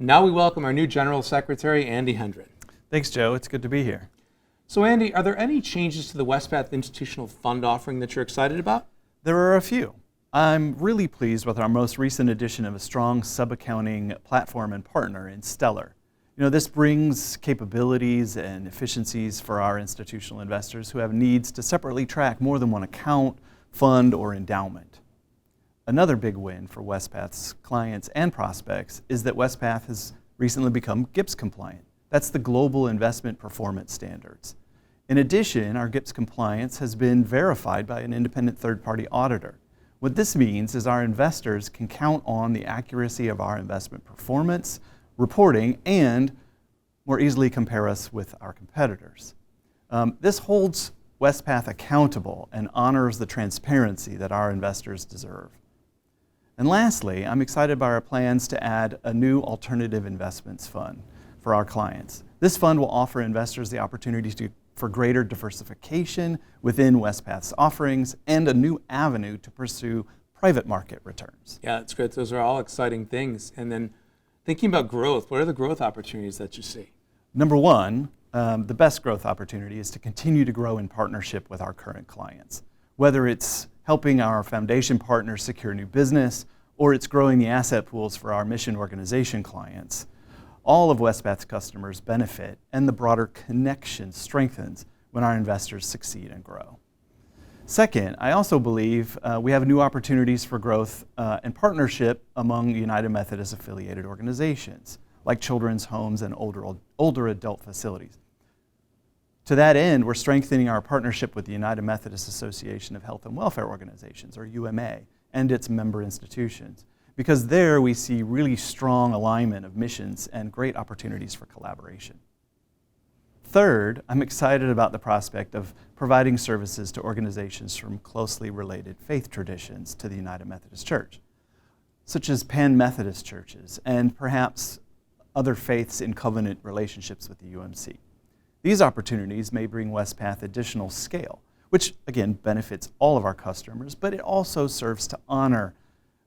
Now we welcome our new General Secretary, Andy Hendren. Thanks, Joe. It's good to be here. So Andy, are there any changes to the Wespath institutional fund offering that you're excited about? There are a few. I'm really pleased with our most recent addition of a strong subaccounting platform and partner in Stellar. This brings capabilities and efficiencies for our institutional investors who have needs to separately track more than one account, fund, or endowment. Another big win for Wespath's clients and prospects is that Wespath has recently become GIPS compliant. That's the Global Investment Performance Standards. In addition, our GIPS compliance has been verified by an independent third-party auditor. What this means is our investors can count on the accuracy of our investment performance, reporting, and more easily compare us with our competitors. This holds Wespath accountable and honors the transparency that our investors deserve. And lastly, I'm excited by our plans to add a new alternative investments fund for our clients. This fund will offer investors the opportunity for greater diversification within Wespath's offerings and a new avenue to pursue private market returns. Yeah, that's great. Those are all exciting things. And then thinking about growth, what are the growth opportunities that you see? Number one, the best growth opportunity is to continue to grow in partnership with our current clients. Whether it's helping our foundation partners secure new business or it's growing the asset pools for our mission organization clients, all of Wespath's customers benefit and the broader connection strengthens when our investors succeed and grow. Second, I also believe we have new opportunities for growth and partnership among United Methodist affiliated organizations like children's homes and older adult facilities. To that end, we're strengthening our partnership with the United Methodist Association of Health and Welfare Organizations, or UMA, and its member institutions, because there we see really strong alignment of missions and great opportunities for collaboration. Third, I'm excited about the prospect of providing services to organizations from closely related faith traditions to the United Methodist Church, such as Pan-Methodist churches and perhaps other faiths in covenant relationships with the UMC. These opportunities may bring Wespath additional scale, which again benefits all of our customers, but it also serves to honor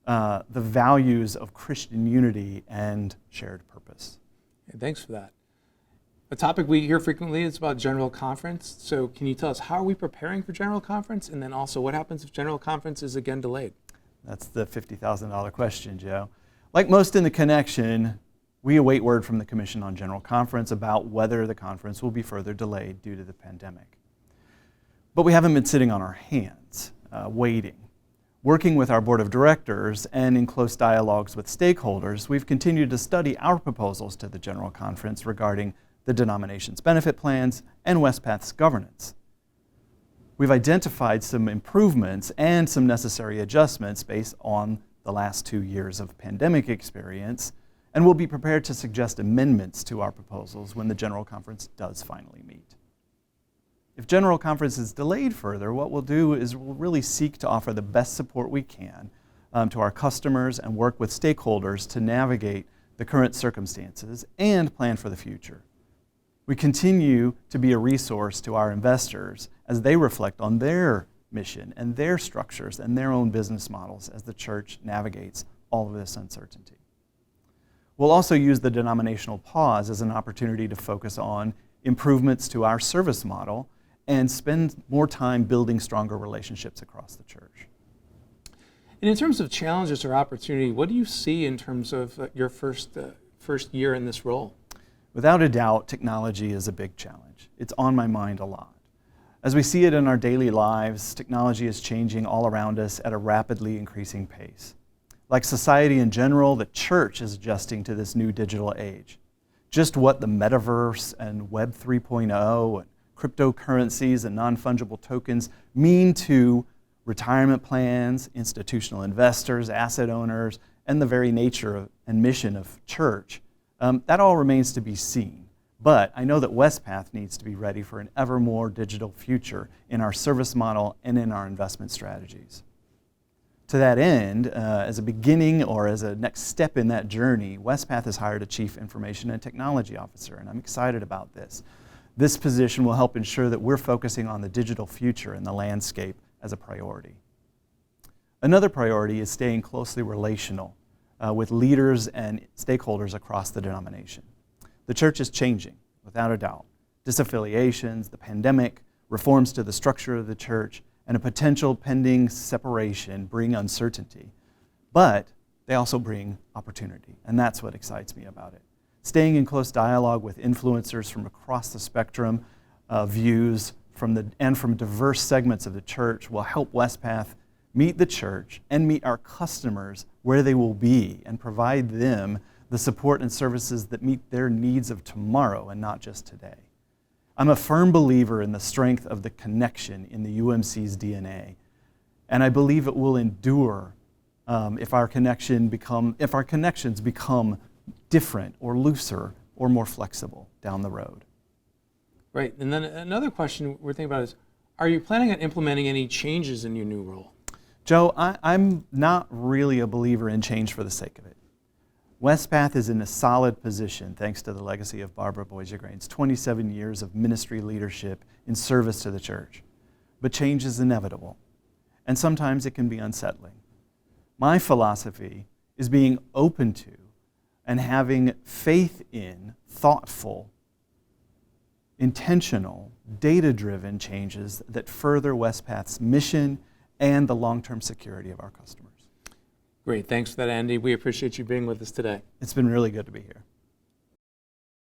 the values of Christian unity and shared purpose. Yeah, thanks for that. A topic we hear frequently is about General Conference. So can you tell us, how are we preparing for General Conference? And then also, what happens if General Conference is again delayed? That's the $50,000 question, Joe. Like most in the connection, we await word from the Commission on General Conference about whether the conference will be further delayed due to the pandemic. But we haven't been sitting on our hands, waiting. Working with our board of directors and in close dialogues with stakeholders, we've continued to study our proposals to the General Conference regarding the denomination's benefit plans and Wespath's governance. We've identified some improvements and some necessary adjustments based on the last 2 years of pandemic experience, and we'll be prepared to suggest amendments to our proposals when the General Conference does finally meet. If General Conference is delayed further, what we'll do is we'll really seek to offer the best support we can to our customers and work with stakeholders to navigate the current circumstances and plan for the future. We continue to be a resource to our investors as they reflect on their mission and their structures and their own business models as the church navigates all of this uncertainty. We'll also use the denominational pause as an opportunity to focus on improvements to our service model and spend more time building stronger relationships across the church. And in terms of challenges or opportunity, what do you see in terms of your first year in this role? Without a doubt, technology is a big challenge. It's on my mind a lot. As we see it in our daily lives, technology is changing all around us at a rapidly increasing pace. Like society in general, the church is adjusting to this new digital age. Just what the metaverse and Web 3.0 and cryptocurrencies and non-fungible tokens mean to retirement plans, institutional investors, asset owners, and the very nature and mission of church, that all remains to be seen. But I know that Wespath needs to be ready for an ever more digital future in our service model and in our investment strategies. To that end, as a beginning or as a next step in that journey, Wespath has hired a Chief Information and Technology Officer, and I'm excited about this. This position will help ensure that we're focusing on the digital future and the landscape as a priority. Another priority is staying closely relational with leaders and stakeholders across the denomination. The church is changing, without a doubt. Disaffiliations, the pandemic, reforms to the structure of the church, and a potential pending separation bring uncertainty. But they also bring opportunity, and that's what excites me about it. Staying in close dialogue with influencers from across the spectrum of views and from diverse segments of the church will help Wespath meet the church and meet our customers where they will be and provide them the support and services that meet their needs of tomorrow and not just today. I'm a firm believer in the strength of the connection in the UMC's DNA, and I believe it will endure if our connections become different or looser or more flexible down the road. Right, and then another question we're thinking about is, are you planning on implementing any changes in your new role? Joe, I'm not really a believer in change for the sake of it. Wespath is in a solid position thanks to the legacy of Barbara Boisigrain's 27 years of ministry leadership in service to the church. But change is inevitable, and sometimes it can be unsettling. My philosophy is being open to and having faith in thoughtful, intentional, data-driven changes that further Wespath's mission and the long-term security of our customers. Great, thanks for that, Andy. We appreciate you being with us today. It's been really good to be here.